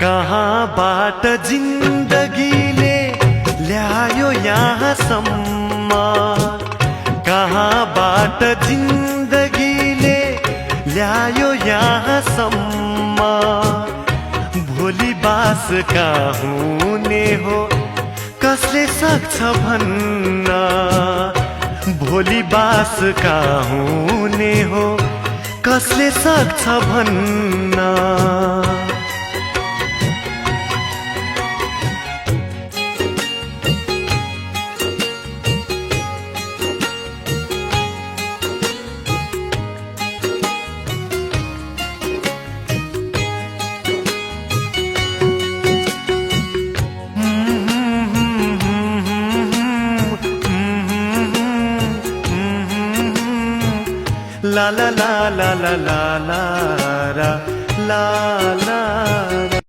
कहाँबाट जिन्दगीले ल्यायो यहाँसम्म, कहाँबाट जिन्दगीले ल्यायो यहाँसम्म। भोलि बास कहाँ हुने हो कसले सक्छ भन्न, भोलि बास कहाँ हुने हो कसले सक्छ भन्न। La la la la la la la la la